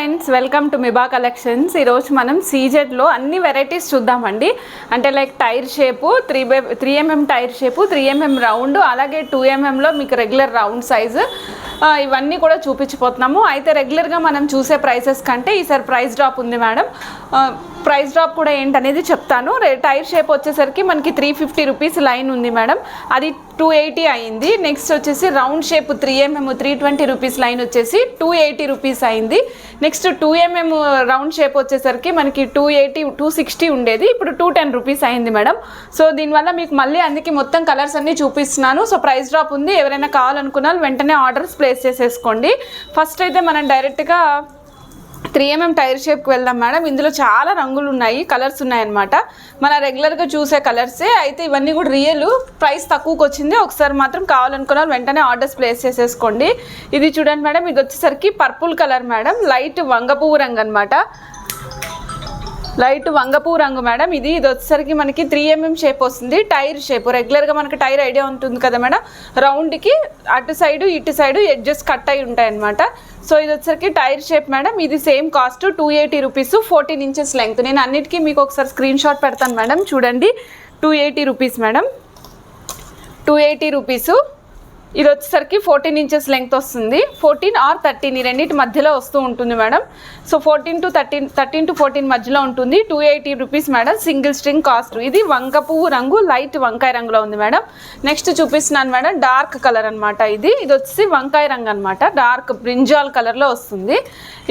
Friends, welcome to మిబా collections. ఈరోజు మనం సీజెడ్లో అన్ని వెరైటీస్ చూద్దామండి. అంటే like tyre shape 3mm tyre shape, 3mm round, అలాగే 2mmలో మీకు రెగ్యులర్ రౌండ్ సైజు, ఇవన్నీ కూడా చూపించిపోతున్నాము. అయితే రెగ్యులర్గా మనం చూసే ప్రైసెస్ కంటే ఈసారి ప్రైస్ డ్రాప్ ఉంది మేడం. ప్రైస్ డ్రాప్ కూడా ఏంటనేది చెప్తాను. టైర్ షేప్ వచ్చేసరికి మనకి 350 రూపీస్ లైన్ ఉంది మేడం, అది 280 అయింది. నెక్స్ట్ వచ్చేసి round shape 3mm 320 rupees line వచ్చేసి 280 రూపీస్ అయింది. నెక్స్ట్ 2mm రౌండ్ షేప్ వచ్చేసరికి మనకి 280 260 ఉండేది, ఇప్పుడు 210 రూపీస్ అయింది మేడం. సో దీనివల్ల మీకు మళ్ళీ అందుకే మొత్తం కలర్స్ అన్నీ చూపిస్తున్నాను. సో ప్రైస్ డ్రాప్ ఉంది, ఎవరైనా కావాలనుకున్నా వెంటనే ఆర్డర్స్ ప్లేస్ చేసేసుకోండి. ఫస్ట్ అయితే మనం డైరెక్ట్గా 3mm టైర్ షేప్కి వెళ్దాం మేడం. ఇందులో చాలా రంగులు ఉన్నాయి, కలర్స్ ఉన్నాయన్నమాట. మన రెగ్యులర్గా చూసే కలర్సే. అయితే ఇవన్నీ కూడా రియల్, ప్రైస్ తక్కువకి వచ్చింది. ఒకసారి మాత్రం కావాలనుకున్న వెంటనే ఆర్డర్స్ ప్లేస్ చేసేసుకోండి. ఇది చూడండి మేడం, ఇది వచ్చేసరికి పర్పుల్ కలర్ మేడం, లైట్ వంగపువ్వు రంగు అనమాట. లైట్ వంగపువ్వు రంగు మేడం. ఇది వచ్చేసరికి మనకి 3mm షేప్ వస్తుంది, టైర్ షేప్. రెగ్యులర్గా మనకి టైర్ ఐడియా ఉంటుంది కదా మేడం, రౌండ్కి అటు సైడు ఇటు సైడు ఎడ్జెస్ కట్ అయి ఉంటాయి అనమాట. సో ఇది వచ్చేసరికి టైర్ షేప్ మేడం. ఇది same cost 280 rupees, 14 inches length. నేను అన్నిటికీ మీకు ఒకసారి స్క్రీన్ షాట్ పెడతాను మేడం. చూడండి, 280 రూపీస్ మేడం, 280 రూపీసు. ఇది వచ్చేసరికి 14 ఇంచెస్ లెంగ్త్ వస్తుంది, 14 ఆర్ 13 ఈ రెండింటి మధ్యలో వస్తూ ఉంటుంది మేడం. సో 14 to 14 మధ్యలో ఉంటుంది. 280 rupees madam, single string cost. ఇది వంగపువ్వు రంగు, లైట్ వంకాయ రంగులో ఉంది మేడం. నెక్స్ట్ చూపిస్తున్నాను మేడం, డార్క్ కలర్ అనమాట. ఇది వచ్చేసి వంకాయ రంగు అనమాట, డార్క్ బ్రింజాల్ కలర్లో వస్తుంది.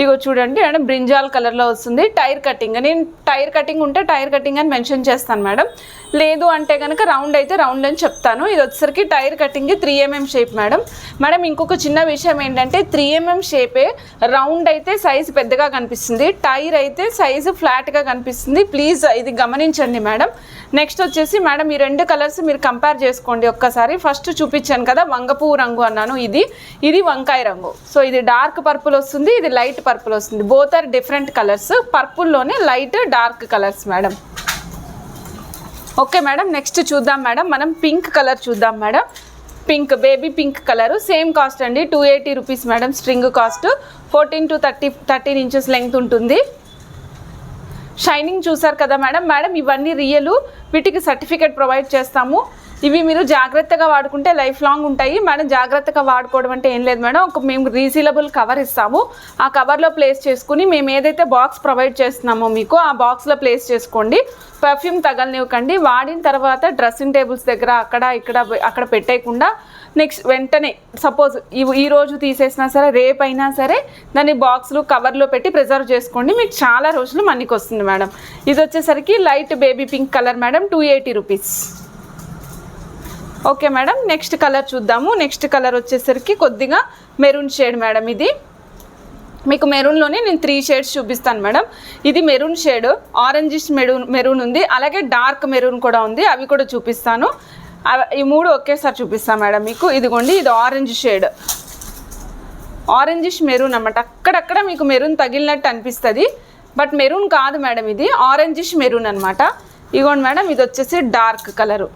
ఇగో చూడండి మేడం, బ్రింజాల్ కలర్లో వస్తుంది. టైర్ కటింగ్, నేను టైర్ కటింగ్ ఉంటే టైర్ కటింగ్ అని మెన్షన్ చేస్తాను మేడం, లేదు అంటే కనుక రౌండ్ అయితే రౌండ్ అని చెప్తాను. ఇది వచ్చేసరికి tyre cutting 3mm shape madam. Madam ఇంకొక చిన్న విషయం ఏంటంటే 3mm షేపే రౌండ్ అయితే సైజు పెద్దగా కనిపిస్తుంది, టైర్ అయితే సైజు ఫ్లాట్గా కనిపిస్తుంది. ప్లీజ్ ఇది గమనించండి మేడం. నెక్స్ట్ వచ్చేసి మేడం ఈ రెండు కలర్స్ మీరు కంపేర్ చేసుకోండి ఒక్కసారి. ఫస్ట్ చూపించాను కదా వంగపువ్వు రంగు అన్నాను, ఇది వంకాయ రంగు. సో ఇది డార్క్ పర్పుల్ వస్తుంది, ఇది లైట్ పర్పుల్ వస్తుంది. బోత్ ఆర్ డిఫరెంట్ కలర్స్, పర్పుల్లోనే light dark colours madam. Okay madam, next చూద్దాం మేడం. మనం పింక్ కలర్ చూద్దాం madam. Pink, baby pink colour, same cost అండి, 280 rupees madam. String cost 14 to 13 inches length ఉంటుంది. Shining చూసారు కదా madam. Madam ఇవన్నీ real, వీటికి సర్టిఫికేట్ ప్రొవైడ్ చేస్తాము. ఇవి మీరు జాగ్రత్తగా వాడుకుంటే లైఫ్ లాంగ్ ఉంటాయి మేడం. జాగ్రత్తగా వాడుకోవడం అంటే ఏం లేదు మేడం, మేము రీసీలబుల్ కవర్ ఇస్తాము. ఆ కవర్లో ప్లేస్ చేసుకుని మేము ఏదైతే బాక్స్ ప్రొవైడ్ చేస్తున్నామో మీకు ఆ బాక్స్లో ప్లేస్ చేసుకోండి. పర్ఫ్యూమ్ తగలనివ్వకండి. వాడిన తర్వాత డ్రెస్సింగ్ టేబుల్స్ దగ్గర అక్కడ పెట్టేయకుండా నెక్స్ట్ వెంటనే సపోజ్ ఈరోజు తీసేసినా సరే రేపైనా సరే దాన్ని బాక్స్లు కవర్లో పెట్టి ప్రిజర్వ్ చేసుకోండి, మీకు చాలా రోజులు మనకి వస్తుంది మేడం. ఇది వచ్చేసరికి light baby pink colour madam, 280 rupees. Okay madam, next colour చూద్దాము. నెక్స్ట్ కలర్ వచ్చేసరికి కొద్దిగా మెరూన్ షేడ్ మేడం. ఇది మీకు మెరూన్లోనే నేను 3 షేడ్స్ చూపిస్తాను మేడం. ఇది మెరూన్ షేడ్, ఆరెంజిష్ మెరూన్ ఉంది, అలాగే డార్క్ మెరూన్ కూడా ఉంది, అవి కూడా చూపిస్తాను. ఈ మూడు ఒకేసారి చూపిస్తాను మేడం మీకు. ఇదిగోండి, ఇది ఆరెంజ్ షేడ్, ఆరెంజిష్ మెరూన్ అన్నమాట. అక్కడక్కడ మీకు మెరూన్ తగిలినట్టు అనిపిస్తుంది, బట్ మెరూన్ కాదు మేడం, ఇది ఆరెంజిష్ మెరూన్ అనమాట. ఇదిగోండి మేడం, ఇది వచ్చేసి dark colour.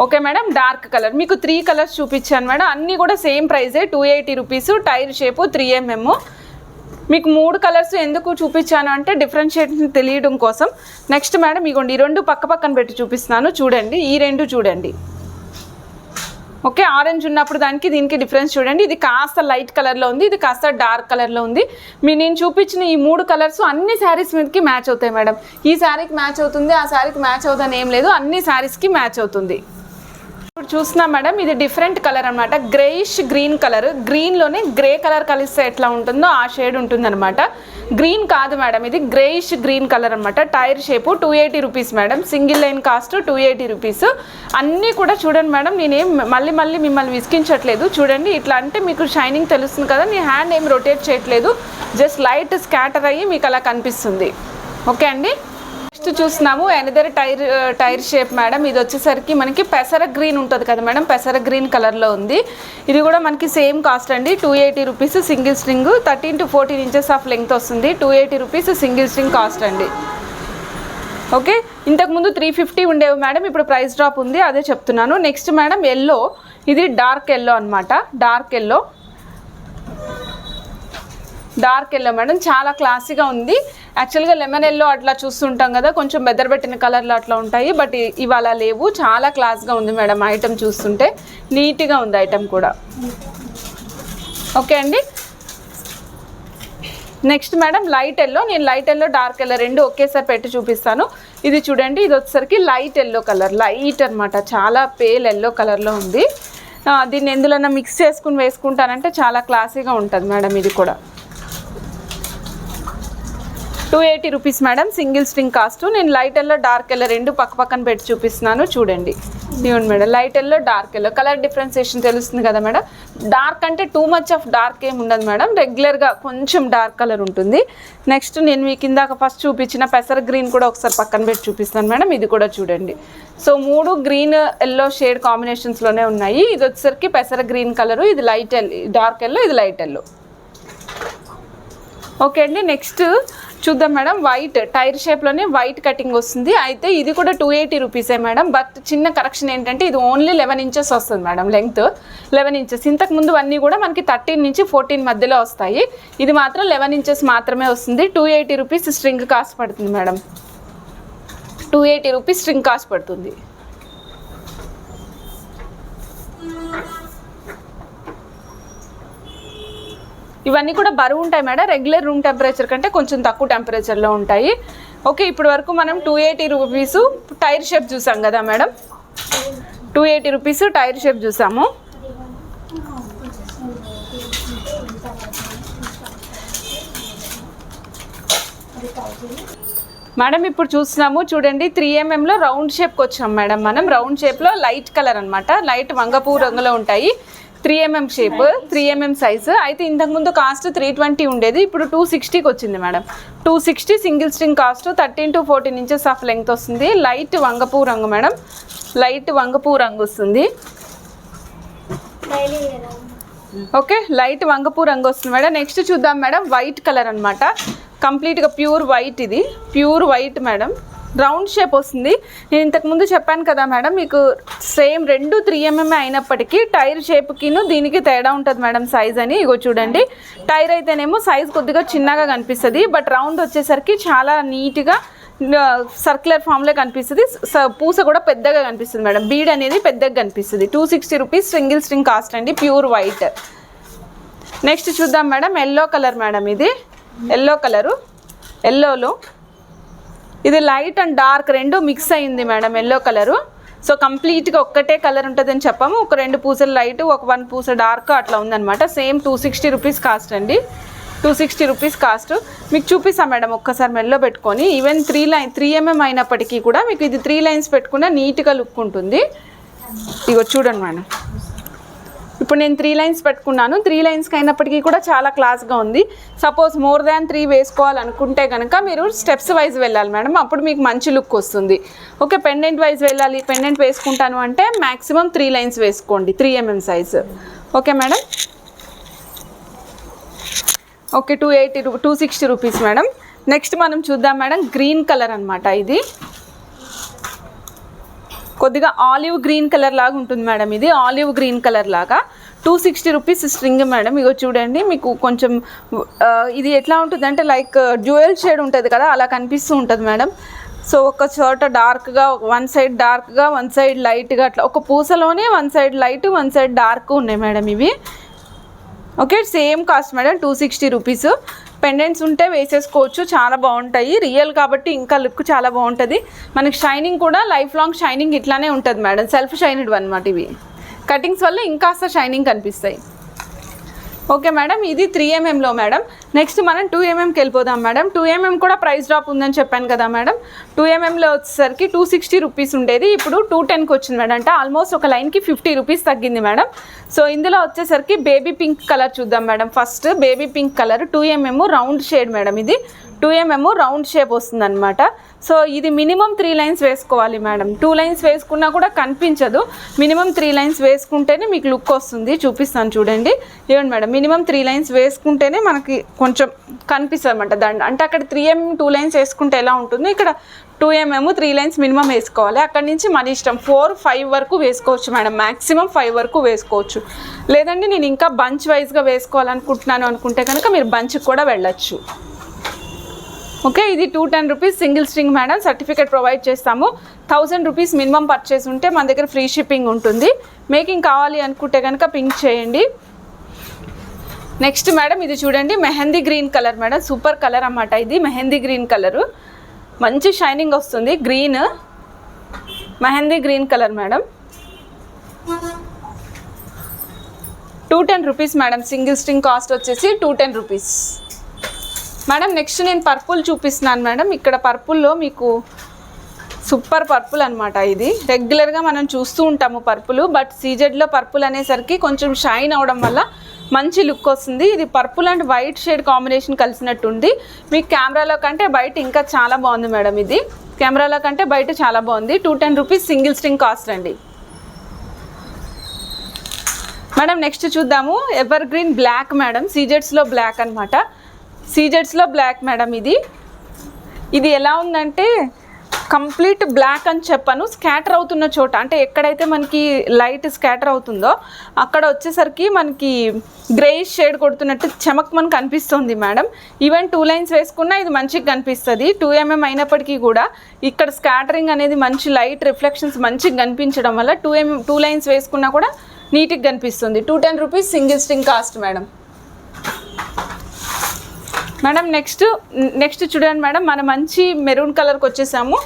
Okay madam, dark colour. మీకు 3 కలర్స్ చూపించాను మేడం, అన్నీ కూడా సేమ్ ప్రైజే, 280 రూపీస్. Tyre shape 3mm. మీకు 3 కలర్స్ ఎందుకు చూపించాను అంటే డిఫరెన్షియేషన్ తెలియడం కోసం. నెక్స్ట్ మేడం ఇగోండి, ఈ రెండు పక్కన పెట్టి చూపిస్తున్నాను చూడండి. ఈ రెండు చూడండి. ఓకే, ఆరెంజ్ ఉన్నప్పుడు దీనికి డిఫరెన్స్ చూడండి. ఇది కాస్త లైట్ కలర్లో ఉంది, ఇది కాస్త డార్క్ కలర్లో ఉంది. నేను చూపించిన ఈ 3 కలర్స్ అన్ని శారీస్ మీదకి మ్యాచ్ అవుతాయి మేడం. ఈ శారీకి మ్యాచ్ అవుతుంది, ఆ శారీకి మ్యాచ్ అవుతుందని ఏం లేదు, అన్ని శారీస్కి మ్యాచ్ అవుతుంది. ఇప్పుడు చూస్తున్నా మేడం, ఇది డిఫరెంట్ కలర్ అనమాట, గ్రేయిష్ గ్రీన్ కలర్. గ్రీన్లోనే గ్రే కలర్ కలిస్తే ఎట్లా ఉంటుందో ఆ షేడ్ ఉంటుందన్నమాట. గ్రీన్ కాదు మేడం, ఇది గ్రేయిష్ గ్రీన్ కలర్ అనమాట. Tyre shape 280 rupees madam, single line cost 280 rupees. అన్నీ కూడా చూడండి మేడం, నేనేం మళ్ళీ మిమ్మల్ని విసిగించట్లేదు. చూడండి, ఇట్లా అంటే మీకు షైనింగ్ తెలుస్తుంది కదా, నీ హ్యాండ్ ఏం రొటేట్ చేయట్లేదు, జస్ట్ లైట్ స్కాటర్ అయ్యి మీకు అలా కనిపిస్తుంది. ఓకే అండి, నెక్స్ట్ చూస్తున్నాము ఎనదర్ టైర్ షేప్ మేడం. ఇది వచ్చేసరికి మనకి పెసర గ్రీన్ ఉంటుంది కదా మేడం, పెసర గ్రీన్ కలర్లో ఉంది. ఇది కూడా మనకి సేమ్ కాస్ట్ అండి, 280 rupees. Single string 13 to 14 inches of length వస్తుంది, 280 రూపీస్ సింగిల్ స్ట్రింగ్ కాస్ట్ అండి. ఓకే, ఇంతకుముందు 350 ఉండేవి మేడం, ఇప్పుడు ప్రైస్ డ్రాప్ ఉంది, అదే చెప్తున్నాను. నెక్స్ట్ మేడం ఎల్లో, ఇది డార్క్ ఎల్లో అనమాట, dark yellow. Dark yellow madam, చాలా క్లాసీగా ఉంది. యాక్చువల్గా లెమన్ ఎల్లో అట్లా చూస్తుంటాం కదా, కొంచెం బెదరబెట్టిన కలర్లో అట్లా ఉంటాయి, బట్ ఇవాళ లేవు. చాలా క్లాస్గా ఉంది మేడం ఐటమ్, చూస్తుంటే నీట్గా ఉంది ఐటమ్ కూడా. ఓకే అండి. నెక్స్ట్ మేడం లైట్ ఎల్లో, నేను లైట్ ఎల్లో డార్క్ ఎల్లో రెండు ఒకేసారి పెట్టి చూపిస్తాను. ఇది చూడండి, ఇది వచ్చేసరికి లైట్ ఎల్లో కలర్, లైట్ అనమాట, చాలా పేల్ ఎల్లో కలర్లో ఉంది. దీన్ని ఎందులోనా మిక్స్ చేసుకుని వేసుకుంటానంటే చాలా క్లాసీగా ఉంటుంది మేడం. ఇది కూడా 280 rupees madam, single string cost. నేను లైట్ ఎల్లో డార్క్ ఎల్లో రెండు పక్క పక్కన పెట్టి చూపిస్తున్నాను చూడండి. ఇవ్వండి madam, light yellow dark yellow colour differentiation తెలుస్తుంది కదా మేడం. డార్క్ అంటే టూ మచ్ ఆఫ్ డార్క్ ఏమి ఉండదు మేడం, రెగ్యులర్గా కొంచెం డార్క్ కలర్ ఉంటుంది. నెక్స్ట్ నేను మీకు ఇందాక ఫస్ట్ చూపించిన పెసర గ్రీన్ కూడా ఒకసారి పక్కన పెట్టి చూపిస్తాను మేడం. ఇది కూడా చూడండి. సో 3 గ్రీన్ ఎల్లో షేడ్ కాంబినేషన్స్లోనే ఉన్నాయి. ఇది వచ్చేసరికి పెసర గ్రీన్ కలరు, ఇది లైట్ ఎల్లో డార్క్ ఎల్లో, ఇది లైట్ ఎల్లో. ఓకే అండి. నెక్స్ట్ చూద్దాం మేడం, వైట్ టైర్ షేప్లోనే వైట్ కటింగ్ వస్తుంది. అయితే ఇది కూడా 280 రూపీసే మేడం, బట్ చిన్న కరెక్షన్ ఏంటంటే ఇది ఓన్లీ 11 ఇంచెస్ వస్తుంది మేడం, లెంగ్త్ 11 ఇంచెస్. ఇంతకు ముందు అన్నీ కూడా మనకి 13 నుంచి 14 మధ్యలో వస్తాయి, ఇది మాత్రం 11 ఇంచెస్ మాత్రమే వస్తుంది. 280 రూపీస్ స్ట్రింగ్ కాస్ట్ పడుతుంది మేడం, 280 రూపీస్ స్ట్రింగ్ కాస్ట్ పడుతుంది. ఇవన్నీ కూడా బరువు ఉంటాయి మేడం, రెగ్యులర్ రూమ్ టెంపరేచర్ కంటే కొంచెం తక్కువ టెంపరేచర్లో ఉంటాయి. ఓకే, ఇప్పటి వరకు మనం 280 రూపీస్ టైర్ షేప్ చూసాం కదా మేడం, 280 రూపీస్ టైర్ షేప్ చూసాము. మేడం ఇప్పుడు చూస్తున్నాము చూడండి, 3mm రౌండ్ షేప్కి వచ్చాం మేడం. మనం రౌండ్ షేప్లో లైట్ కలర్ అనమాట, లైట్ వంగపూ రంగులో ఉంటాయి. 3mm shape, 3mm size. అయితే ఇంతకుముందు కాస్ట్ 320 ఉండేది, ఇప్పుడు 260కి వచ్చింది madam. 260 single string cost, 13 to 14 inches of length వస్తుంది. లైట్ వంగపూ రంగు మేడం, లైట్ వంగపూ రంగు వస్తుంది. ఓకే, లైట్ వంగపూ రంగు వస్తుంది మేడం. నెక్స్ట్ చూద్దాం మేడం, వైట్ కలర్ అనమాట, కంప్లీట్గా ప్యూర్ వైట్. ఇది pure white madam, round shape వస్తుంది. నేను ఇంతకుముందు చెప్పాను కదా మేడం, మీకు సేమ్ 2 3mm అయినప్పటికీ టైర్ షేప్కిను దీనికి తేడా ఉంటుంది మేడం సైజ్ అని. ఇగో చూడండి, టైర్ అయితేనేమో సైజ్ కొద్దిగా చిన్నగా కనిపిస్తుంది, బట్ రౌండ్ వచ్చేసరికి చాలా నీట్గా సర్క్యులర్ ఫామ్లో కనిపిస్తుంది. పూస కూడా పెద్దగా కనిపిస్తుంది మేడం, బీడ్ అనేది పెద్దగా కనిపిస్తుంది. 260 రూపీస్ సింగిల్ స్ట్రింగ్ కాస్ట్ అండి, ప్యూర్ వైట్. నెక్స్ట్ చూద్దాం మేడం, ఎల్లో కలర్ మేడం. ఇది ఎల్లో కలరు, ఎల్లోలో ఇది లైట్ అండ్ డార్క్ రెండు మిక్స్ అయింది మేడం ఎల్లో కలరు. సో కంప్లీట్గా ఒక్కటే కలర్ ఉంటుందని చెప్పాము, ఒక 2 పూసలు లైట్, ఒక 1 పూస డార్క్ అట్లా ఉందన్నమాట. సేమ్ 260 రూపీస్ కాస్ట్ అండి, 260 రూపీస్ కాస్ట్. మీకు చూపిస్తాం మేడం ఒక్కసారి మెల్లో పెట్టుకొని. ఈవెన్ 3mm అయినప్పటికీ కూడా మీకు ఇది 3 లైన్స్ పెట్టుకున్న నీట్గా లుక్ ఉంటుంది. ఇగో చూడండి మేడం, ఇప్పుడు నేను 3 లైన్స్ పెట్టుకున్నాను, 3 లైన్స్కి అయినప్పటికీ కూడా చాలా క్లాస్గా ఉంది. సపోజ్ మోర్ దాన్ 3 వేసుకోవాలనుకుంటే కనుక మీరు స్టెప్స్ వైజ్ వెళ్ళాలి మేడం, అప్పుడు మీకు మంచి లుక్ వస్తుంది. ఓకే, పెండెంట్ వైజ్ వెళ్ళాలి, పెండెంట్ వేసుకుంటాను అంటే మ్యాక్సిమం 3 లైన్స్ వేసుకోండి, 3mm size. Okay madam. Okay, 260 rupees madam. Next మనం చూద్దాం మేడం, గ్రీన్ కలర్ అనమాట. ఇది కొద్దిగా ఆలివ్ గ్రీన్ కలర్ లాగా ఉంటుంది మేడం, ఇది ఆలివ్ గ్రీన్ కలర్ లాగా. 260 రూపీస్ స్ట్రింగ్ మేడం. ఇగో చూడండి, మీకు కొంచెం ఇది ఎట్లా ఉంటుంది అంటే లైక్ డ్యూయల్ షేడ్ ఉంటుంది కదా, అలా కనిపిస్తూ ఉంటుంది మేడం. సో ఒక చోట డార్క్గా, 1 సైడ్ డార్క్గా, 1 సైడ్ లైట్గా, అట్లా ఒక పూసలోనే 1 సైడ్ లైట్, 1 సైడ్ డార్క్ ఉన్నాయి మేడం ఇవి. Okay, same cost madam, 260 rupees. Pendants ఉంటే వేసేసుకోవచ్చు, చాలా బాగుంటాయి, రియల్ కాబట్టి ఇంకా లుక్ చాలా బాగుంటుంది. మనకి షైనింగ్ కూడా లైఫ్ లాంగ్ షైనింగ్ ఇట్లానే ఉంటుంది మేడం, సెల్ఫ్ షైనెడ్ అనమాట. ఇవి కటింగ్స్ వల్ల ఇంకాస్త షైనింగ్ కనిపిస్తాయి. ఓకే మేడం, ఇది 3mmలో మేడం. నెక్స్ట్ మనం 2mmకి వెళ్ళిపోదాం మేడం. 2mm కూడా ప్రైస్ డ్రాప్ ఉందని చెప్పాను కదా మేడం. 2mmలో వచ్చేసరికి 260 రూపీస్ ఉండేది, ఇప్పుడు 210కి వచ్చింది మేడం. అంటే ఆల్మోస్ట్ ఒక లైన్కి 50 రూపీస్ తగ్గింది మేడం. సో ఇందులో వచ్చేసరికి బేబీ పింక్ కలర్ చూద్దాం madam. First baby pink colour, 2mm round shade madam. ఇది 2mm రౌండ్ షేప్ వస్తుంది అనమాట. సో ఇది మినిమం 3 లైన్స్ వేసుకోవాలి మేడం, 2 లైన్స్ వేసుకున్నా కూడా కనిపించదు, మినిమం 3 లైన్స్ వేసుకుంటేనే మీకు లుక్ వస్తుంది. చూపిస్తాను చూడండి, ఇవ్వండి మేడం, మినిమం 3 లైన్స్ వేసుకుంటేనే మనకి కొంచెం కనిపిస్తుంది అనమాట దండ. అంటే అక్కడ 3mm 2 లైన్స్ వేసుకుంటే ఎలా ఉంటుందో ఇక్కడ 2 mm 3 లైన్స్ మినిమం వేసుకోవాలి. అక్కడి నుంచి మన ఇష్టం 4-5 వరకు వేసుకోవచ్చు మేడం, మ్యాక్సిమం 5 వరకు వేసుకోవచ్చు. లేదండి నేను ఇంకా బంచ్ వైజ్గా వేసుకోవాలనుకుంటున్నాను అనుకుంటే కనుక మీరు బంచ్కి కూడా వెళ్ళచ్చు. ఓకే, ఇది 210 rupees single string madam. Certificate provide చేస్తాము. 1000 రూపీస్ మినిమం పర్చేస్ ఉంటే మన దగ్గర ఫ్రీ షిప్పింగ్ ఉంటుంది. మేకింగ్ కావాలి అనుకుంటే కనుక పింక్ చేయండి. నెక్స్ట్ మేడం ఇది చూడండి, mehndi green colour madam, super colour అన్నమాట. ఇది మెహందీ గ్రీన్ కలరు, మంచి షైనింగ్ వస్తుంది. Green, mehndi green colour madam. 210 rupees madam. Single string cost వచ్చేసి 210 రూపీస్ మేడం. నెక్స్ట్ నేను పర్పుల్ చూపిస్తున్నాను మేడం. ఇక్కడ పర్పుల్లో మీకు సూపర్ పర్పుల్ అనమాట. ఇది రెగ్యులర్గా మనం చూస్తూ ఉంటాము పర్పుల్, బట్ సీజెడ్లో పర్పుల్ అనేసరికి కొంచెం షైన్ అవడం వల్ల మంచి లుక్ వస్తుంది. ఇది purple and white shade combination కలిసినట్టుంది. మీకు కెమెరాలో కంటే బయట ఇంకా చాలా బాగుంది మేడం. ఇది కెమెరాలో కంటే బయట చాలా బాగుంది. 210 రూపీస్ సింగిల్ స్ట్రింగ్ కాస్ట్ అండి మేడం. నెక్స్ట్ చూద్దాము, ఎవర్ గ్రీన్ బ్లాక్ మేడం. సీజెడ్స్లో బ్లాక్ అనమాట. సీజెడ్స్లో బ్లాక్ మేడం. ఇది ఎలా ఉందంటే కంప్లీట్ బ్లాక్ అని చెప్పను, స్కాటర్ అవుతున్న చోట అంటే ఎక్కడైతే మనకి లైట్ స్కాటర్ అవుతుందో అక్కడ వచ్చేసరికి మనకి గ్రేయిష్ షేడ్ కొడుతున్నట్టు చెమక్ మనకు కనిపిస్తుంది మేడం. ఈవెన్ 2 లైన్స్ వేసుకున్నా ఇది మంచిగా కనిపిస్తుంది. 2 mm అయినప్పటికీ కూడా ఇక్కడ స్కాటరింగ్ అనేది మంచి లైట్ రిఫ్లెక్షన్స్ మంచిగా కనిపించడం వల్ల 2 లైన్స్ వేసుకున్నా కూడా నీట్గా కనిపిస్తుంది. 210 rupees single string cost madam. Madam next చూడండి మేడం, మన మంచి మెరూన్ కలర్కి వచ్చేసాము.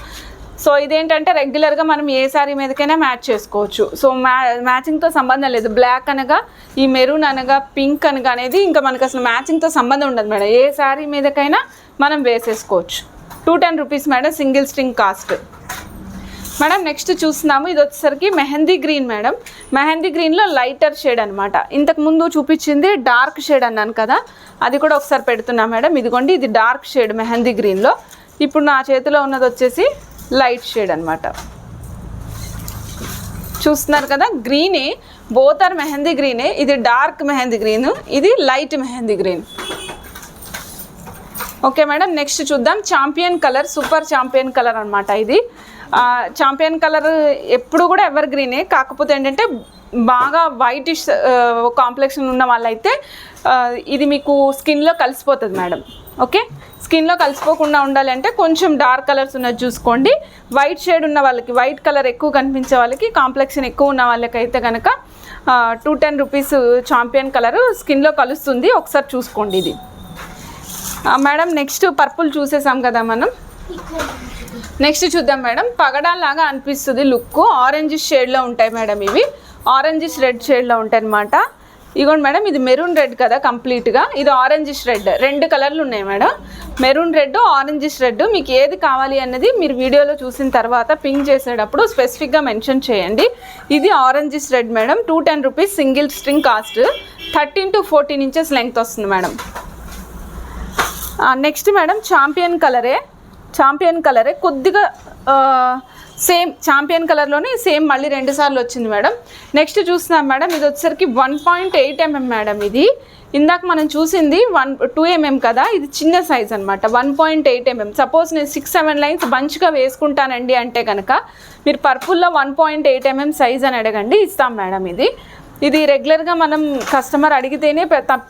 సో ఇదేంటంటే రెగ్యులర్గా మనం ఏ శారీ మీదకైనా మ్యాచ్ చేసుకోవచ్చు. సో మ్యాచింగ్తో సంబంధం లేదు. బ్లాక్ అనగా, ఈ మెరూన్ అనగా, పింక్ అనగా అనేది ఇంకా మనకు అసలు మ్యాచింగ్తో సంబంధం ఉండదు మేడం. ఏ శారీ మీదకైనా మనం వేసేసుకోవచ్చు. 210 rupees madam single string cost madam. Next చూస్తున్నాము, ఇది వచ్చేసరికి మెహందీ గ్రీన్ మేడం. మెహందీ గ్రీన్లో లైటర్ షేడ్ అనమాట. ఇంతకుముందు చూపించింది డార్క్ షేడ్ అన్నాను కదా, అది కూడా ఒకసారి పెడుతున్నా మేడం. ఇదిగోండి, ఇది డార్క్ షేడ్ మెహందీ గ్రీన్లో. ఇప్పుడు నా చేతిలో ఉన్నది వచ్చేసి లైట్ షేడ్ అనమాట. చూస్తున్నారు కదా, గ్రీనే, బోత్ ఆర్ మెహందీ గ్రీనే. ఇది డార్క్ మెహందీ గ్రీన్, ఇది light mehndi green. Okay madam, next చూద్దాం. Champion colour, super champion colour అనమాట. ఇది చాంపియన్ కలర్ ఎప్పుడు కూడా ఎవర్ గ్రీనే, కాకపోతే ఏంటంటే బాగా వైటిష్ కాంప్లెక్షన్ ఉన్న వాళ్ళైతే ఇది మీకు స్కిన్లో కలిసిపోతుంది మేడం. ఓకే, స్కిన్లో కలిసిపోకుండా ఉండాలంటే కొంచెం డార్క్ కలర్స్ ఉన్నది చూసుకోండి. వైట్ షేడ్ ఉన్న వాళ్ళకి, వైట్ కలర్ ఎక్కువ కనిపించే వాళ్ళకి, కాంప్లెక్షన్ ఎక్కువ ఉన్న వాళ్ళకైతే కనుక 210 రూపీస్ చాంపియన్ కలర్ స్కిన్లో కలుస్తుంది. ఒకసారి చూసుకోండి ఇది మేడం. నెక్స్ట్ పర్పుల్ చూసేసాం కదా మనం. నెక్స్ట్ చూద్దాం మేడం, పగడాలాగా అనిపిస్తుంది లుక్. ఆరెంజ్ షేడ్లో ఉంటాయి మేడం. ఇవి ఆరెంజిష్ రెడ్ షేడ్లో ఉంటాయి అనమాట. ఇగోండి మేడం, ఇది మెరూన్ రెడ్ కదా కంప్లీట్గా, ఇది ఆరెంజిష్ రెడ్. 2 కలర్లు ఉన్నాయి madam, maroon red, orangish red. మీకు ఏది కావాలి అన్నది మీరు వీడియోలో చూసిన తర్వాత పింక్ చేసేటప్పుడు స్పెసిఫిక్గా మెన్షన్ చేయండి. ఇది orangish red madam. 210 rupees single string cost. 13 to 14 inches length వస్తుంది మేడం. నెక్స్ట్ మేడం, చాంపియన్ కలరే కొద్దిగా సేమ్ చాంపియన్ కలర్లోనే సేమ్ మళ్ళీ 2 సార్లు వచ్చింది మేడం. నెక్స్ట్ చూస్తున్నాం మేడం, ఇది వచ్చేసరికి 1.8 mm మేడం. ఇది ఇందాక మనం చూసింది 2 mm కదా, ఇది చిన్న సైజ్ అనమాట. 1.8 mm. సపోజ్ నేను 6-7 లైన్స్ బంచ్గా వేసుకుంటానండి అంటే కనుక మీరు పర్పుల్లో 1.8 mm సైజ్ అని అడగండి, ఇస్తాం మేడం. ఇది రెగ్యులర్గా మనం కస్టమర్ అడిగితేనే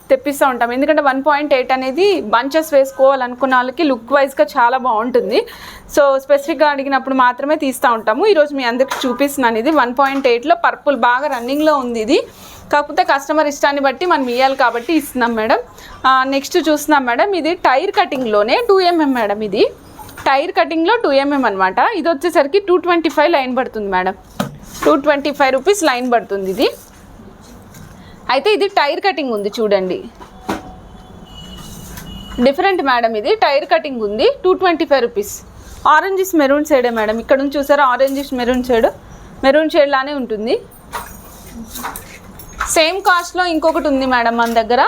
తెప్పిస్తూ ఉంటాం. ఎందుకంటే 1.8 అనేది బంచెస్ వేసుకోవాలనుకున్న వాళ్ళకి లుక్ వైజ్గా చాలా బాగుంటుంది. సో స్పెసిఫిక్గా అడిగినప్పుడు మాత్రమే తీస్తూ ఉంటాము. ఈరోజు మీ అందరికి చూపిస్తున్నాను. ఇది 1.8లో పర్పుల్ బాగా రన్నింగ్లో ఉంది. ఇది కాకపోతే కస్టమర్ ఇష్టాన్ని బట్టి మనం ఇవ్వాలి కాబట్టి ఇస్తున్నాం మేడం. నెక్స్ట్ చూస్తున్నాం మేడం, ఇది టైర్ కటింగ్లోనే 2 mm మేడం. ఇది టైర్ కటింగ్లో 2 mm అనమాట. ఇది వచ్చేసరికి 225 లైన్ పడుతుంది మేడం. 225 రూపీస్ లైన్ పడుతుంది ఇది. అయితే ఇది టైర్ కటింగ్ ఉంది చూడండి, డిఫరెంట్ మేడం. ఇది టైర్ కటింగ్ ఉంది. 225 రూపీస్. ఆరెంజిష్ మెరూన్ షేడే మేడం. ఇక్కడ నుంచి చూసారా, ఆరెంజిష్ మెరూన్ షేడ్ లానే ఉంటుంది. సేమ్ కాస్ట్లో ఇంకొకటి ఉంది మేడం మన దగ్గర.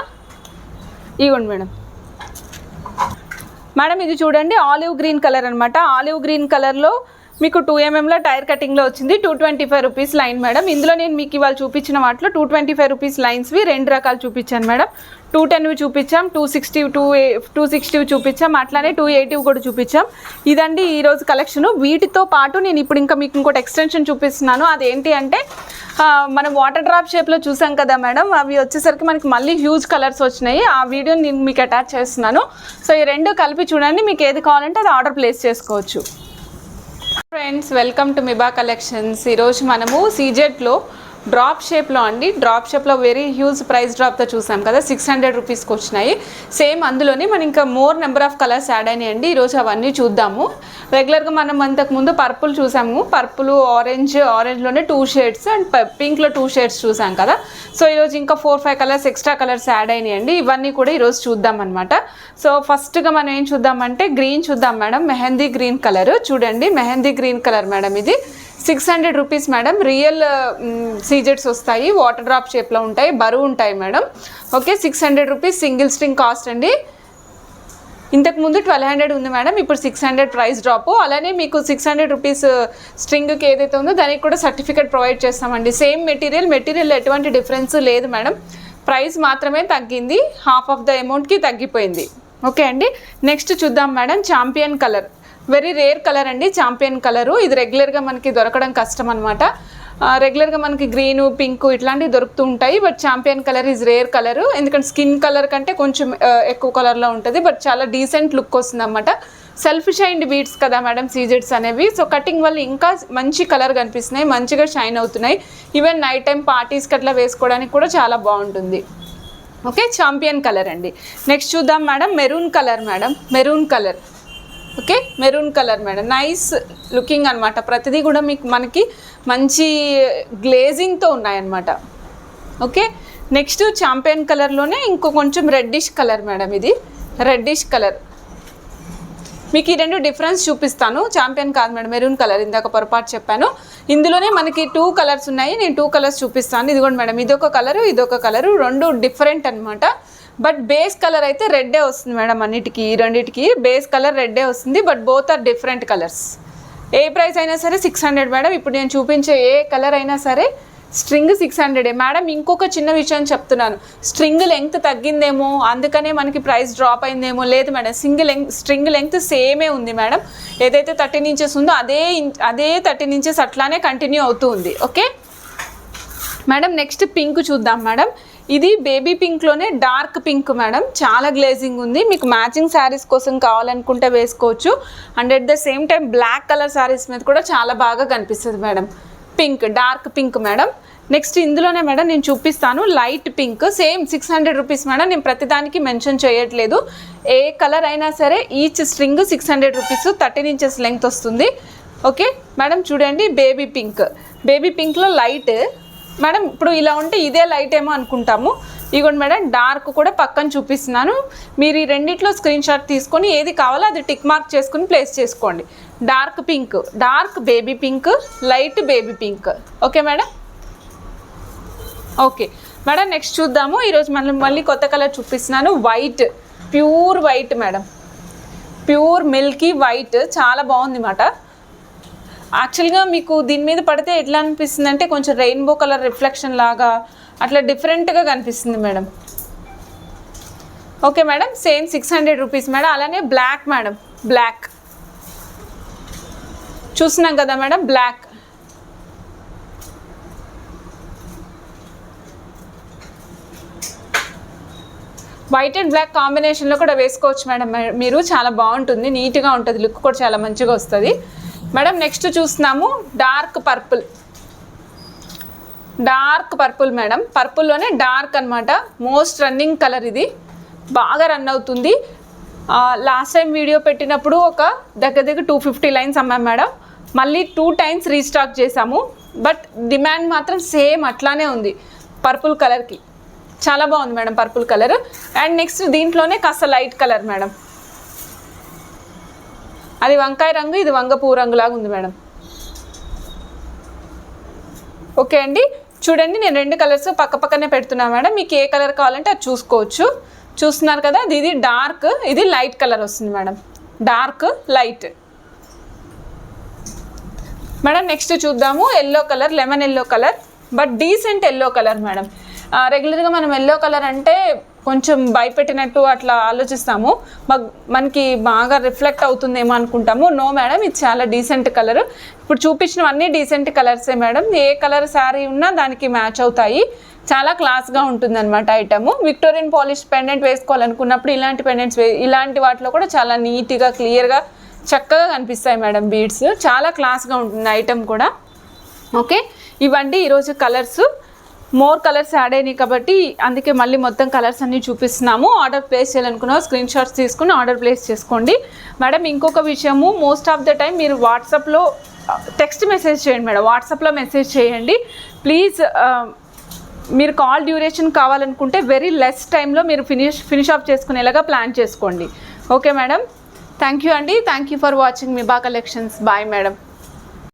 ఇవ్వండి మేడం. ఇది చూడండి, ఆలివ్ గ్రీన్ కలర్ అనమాట. ఆలివ్ గ్రీన్ కలర్లో మీకు 2 mm టైర్ కటింగ్లో వచ్చింది. 225 రూపీస్ లైన్ మేడం. ఇందులో నేను మీకు ఇవాళ చూపించిన వాటిలో 225 రూపీస్ లైన్స్వి 2 రకాలు చూపించాను మేడం. 210 చూపించాం, 260 చూపించాం, అట్లానే 280 కూడా చూపించాం. ఇదండి ఈరోజు కలెక్షన్. వీటితో పాటు నేను ఇప్పుడు ఇంకా మీకు ఇంకోటి ఎక్స్టెన్షన్ చూపిస్తున్నాను. అదేంటి అంటే మనం వాటర్ డ్రాప్ షేప్లో చూసాం కదా మేడం, అవి వచ్చేసరికి మనకి మళ్ళీ హ్యూజ్ కలర్స్ వచ్చినాయి. ఆ వీడియోని నేను మీకు అటాచ్ చేస్తున్నాను. సో ఈ రెండు కలిపి చూడండి, మీకు ఏది కావాలంటే అది ఆర్డర్ ప్లేస్ చేసుకోవచ్చు. ఫ్రెండ్స్, వెల్కమ్ టు మిబా కలెక్షన్స్. ఈరోజు మనము సీజెట్లో డ్రాప్ షేప్లో అండి, డ్రాప్ షేప్లో వెరీ హ్యూజ్ ప్రైస్ డ్రాప్తో చూసాం కదా, 600 రూపీస్కి వచ్చినాయి. సేమ్ అందులోనే మనం ఇంకా more number of colours add అయినాయండి. ఈరోజు అవన్నీ చూద్దాము. రెగ్యులర్గా మనం అంతకుముందు పర్పుల్ చూసాము, పర్పుల్ ఆరెంజ్లోనే 2 షేడ్స్ అండ్ పింక్లో 2 షేడ్స్ చూసాం కదా. సో ఈరోజు ఇంకా 4-5 కలర్స్ ఎక్స్ట్రా కలర్స్ యాడ్ అయినాయండి. ఇవన్నీ కూడా ఈరోజు చూద్దాం అనమాట. సో ఫస్ట్గా మనం ఏం చూద్దామంటే గ్రీన్ చూద్దాం మేడం. మెహందీ గ్రీన్ కలర్ చూడండి, మెహందీ గ్రీన్ కలర్ మేడం. ఇది 600 రూపీస్ మేడం. రియల్ సీజెట్స్ వస్తాయి, వాటర్ డ్రాప్ షేప్లో ఉంటాయి, బరువు ఉంటాయి madam. Okay, 600 rupees single string cost అండి. ఇంతకుముందు 1200 ఉంది మేడం, ఇప్పుడు 600 ప్రైస్ డ్రాప్. అలానే మీకు 600 రూపీస్ స్ట్రింగ్కి ఏదైతే ఉందో దానికి కూడా సర్టిఫికేట్ ప్రొవైడ్ చేస్తామండి. సేమ్ మెటీరియల్ ఎటువంటి డిఫరెన్స్ లేదు మేడం, ప్రైస్ మాత్రమే తగ్గింది, హాఫ్ ఆఫ్ ద అమౌంట్కి తగ్గిపోయింది. ఓకే అండి, నెక్స్ట్ చూద్దాం madam. Champion colour, very rare colour అండి ఛాంపియన్ కలరు. ఇది రెగ్యులర్గా మనకి దొరకడం కష్టం అనమాట. రెగ్యులర్గా మనకి గ్రీను, పింక్ ఇట్లాంటివి దొరుకుతూ ఉంటాయి. But champion colour is rare colour, ఎందుకంటే స్కిన్ కలర్ కంటే కొంచెం ఎక్కువ కలర్లో ఉంటుంది. బట్ చాలా డీసెంట్ లుక్ వస్తుంది అన్నమాట. సెల్ఫ్ షైన్డ్ బీడ్స్ కదా మేడం సీజెట్స్ అనేవి. సో కటింగ్ వల్ల ఇంకా మంచి కలర్ కనిపిస్తున్నాయి, మంచిగా షైన్ అవుతున్నాయి. ఈవెన్ నైట్ టైం పార్టీస్కి అట్లా వేసుకోవడానికి కూడా చాలా బాగుంటుంది. ఓకే, ఛాంపియన్ కలర్ అండి. నెక్స్ట్ చూద్దాం madam. Maroon colour madam, maroon colour. Okay, maroon colour madam, nice looking అనమాట. ప్రతిదీ కూడా మనకి మంచి గ్లేజింగ్తో ఉన్నాయన్నమాట. ఓకే, నెక్స్ట్ ఛాంపియన్ కలర్లోనే ఇంకో కొంచెం రెడ్డిష్ కలర్ మేడం. ఇది రెడ్డిష్ కలర్. మీకు ఈ రెండు డిఫరెన్స్ చూపిస్తాను. ఛాంపియన్ కాదు మేడం, మెరూన్ కలర్, ఇందాక పొరపాటు చెప్పాను. ఇందులోనే మనకి 2 కలర్స్ ఉన్నాయి, నేను 2 కలర్స్ చూపిస్తాను. ఇది కూడా మేడం, ఇదొక కలరు, ఇదొక కలరు, రెండు డిఫరెంట్ అనమాట. బట్ బేస్ కలర్ అయితే రెడ్డే వస్తుంది మేడం. అన్నిటికీ రెండింటికి బేస్ కలర్ రెడ్డే వస్తుంది. But both are different colours. ఏ ప్రైస్ అయినా సరే 600 మేడం. ఇప్పుడు నేను చూపించే ఏ కలర్ అయినా సరే స్ట్రింగ్ 600 మేడం. ఇంకొక చిన్న విషయం చెప్తున్నాను, స్ట్రింగ్ లెంగ్త్ తగ్గిందేమో అందుకనే మనకి ప్రైస్ డ్రాప్ అయిందేమో. లేదు మేడం, స్ట్రింగ్ లెంగ్త్ సేమే ఉంది మేడం. ఏదైతే 13 ఇంచెస్ ఉందో అదే 13 ఇంచెస్ అట్లానే కంటిన్యూ అవుతూ ఉంది. ఓకే మేడం, నెక్స్ట్ పింక్ చూద్దాం మేడం. ఇది బేబీ పింక్లోనే డార్క్ పింక్ మేడం, చాలా గ్లేజింగ్ ఉంది. మీకు మ్యాచింగ్ శారీస్ కోసం కావాలనుకుంటే వేసుకోవచ్చు. And at the same time black colour saris మీద కూడా చాలా బాగా కనిపిస్తుంది madam. Pink, dark pink madam. Next ఇందులోనే మేడం నేను చూపిస్తాను light pink, same 600 rupees madam. నేను ప్రతిదానికి మెన్షన్ చేయట్లేదు, ఏ కలర్ అయినా సరే each string 600 rupees, 13 inches length వస్తుంది. ఓకే మేడం, చూడండి బేబీ పింక్, బేబీ పింక్లో లైట్ మేడం. ఇప్పుడు ఇలా ఉంటే ఇదే లైట్ ఏమో అనుకుంటాము. ఇదిగోండి మేడం, డార్క్ కూడా పక్కన చూపిస్తున్నాను. మీరు ఈ రెండిట్లో స్క్రీన్ షాట్ తీసుకొని ఏది కావాలో అది టిక్ మార్క్ చేసుకుని ప్లేస్ చేసుకోండి. Dark pink, dark baby pink, light baby pink. Okay madam. Okay madam, next చూద్దాము. ఈరోజు మళ్ళీ కొత్త కలర్ చూపిస్తున్నాను. White, pure white madam, pure Milky white, చాలా బాగుంది అన్నమాట. యాక్చువల్గా మీకు దీని మీద పడితే ఎట్లా అనిపిస్తుంది అంటే కొంచెం రెయిన్బో కలర్ రిఫ్లెక్షన్ లాగా అట్లా డిఫరెంట్గా కనిపిస్తుంది madam. Okay madam, same 600 rupees madam. అలానే బ్లాక్ మేడం, బ్లాక్ చూస్తున్నాం కదా madam, black. White and black కాంబినేషన్లో కూడా వేసుకోవచ్చు మేడం మీరు, చాలా బాగుంటుంది, నీట్గా ఉంటుంది, లుక్ కూడా చాలా మంచిగా వస్తుంది మేడం. నెక్స్ట్ చూస్తున్నాము dark purple, dark purple madam. పర్పుల్లోనే డార్క్ అనమాట, మోస్ట్ రన్నింగ్ కలర్, ఇది బాగా రన్ అవుతుంది. లాస్ట్ టైం వీడియో పెట్టినప్పుడు ఒక దగ్గర 250 లైన్స్ అమ్మాం మేడం. మళ్ళీ 2 టైమ్స్ రీస్టాక్ చేసాము. బట్ డిమాండ్ మాత్రం సేమ్ అట్లానే ఉంది పర్పుల్ కలర్కి, చాలా బాగుంది madam purple colour. And next దీంట్లోనే కాస్త లైట్ కలర్ మేడం, అది వంకాయ రంగు, ఇది వంగపూ రంగులాగా ఉంది మేడం. ఓకే అండి, చూడండి నేను 2 కలర్స్ పక్క పక్కనే పెడుతున్నా మేడం. మీకు ఏ కలర్ కావాలంటే అది చూసుకోవచ్చు. చూస్తున్నారు కదా, ఇది డార్క్, ఇది లైట్ కలర్ వస్తుంది madam, dark light madam. Next చూద్దాము yellow colour, lemon yellow colour, but decent yellow colour madam. రెగ్యులర్గా మనం ఎల్లో కలర్ అంటే కొంచెం భయపెట్టినట్టు అట్లా ఆలోచిస్తాము, మనకి బాగా రిఫ్లెక్ట్ అవుతుందేమో అనుకుంటాము. నో మేడం, ఇది చాలా డీసెంట్ కలర్. ఇప్పుడు చూపించినవన్నీ డీసెంట్ కలర్సే మేడం. ఏ కలర్ శారీ ఉన్నా దానికి మ్యాచ్ అవుతాయి. చాలా క్లాస్గా ఉంటుందన్నమాట ఐటమ్. విక్టోరియన్ పాలిష్ పెండెంట్ వేసుకోవాలనుకున్నప్పుడు ఇలాంటి పెండెంట్స్ ఇలాంటి వాటిలో కూడా చాలా నీట్గా క్లియర్గా చక్కగా కనిపిస్తాయి మేడం. బీడ్స్ చాలా క్లాస్గా ఉంటుంది ఐటమ్ కూడా. ఓకే, ఇవండి ఈరోజు కలర్స్. మోర్ కలర్స్ యాడ్ అయినాయి కాబట్టి అందుకే మళ్ళీ మొత్తం కలర్స్ అన్నీ చూపిస్తున్నాము. ఆర్డర్ ప్లేస్ చేయాలనుకున్నా స్క్రీన్ షాట్స్ తీసుకుని ఆర్డర్ ప్లేస్ చేసుకోండి మేడం. ఇంకొక విషయము, మోస్ట్ ఆఫ్ ద టైం మీరు వాట్సాప్లో టెక్స్ట్ మెసేజ్ చేయండి మేడం. వాట్సాప్లో మెసేజ్ చేయండి ప్లీజ్. మీరు కాల్ డ్యూరేషన్ కావాలనుకుంటే వెరీ లెస్ టైంలో మీరు ఫినిష్ ఆఫ్ చేసుకునేలాగా ప్లాన్ చేసుకోండి. ఓకే మేడం, థ్యాంక్ యూ అండి. థ్యాంక్ యూ ఫర్ వాచింగ్ మిబా కలెక్షన్స్. Bye madam.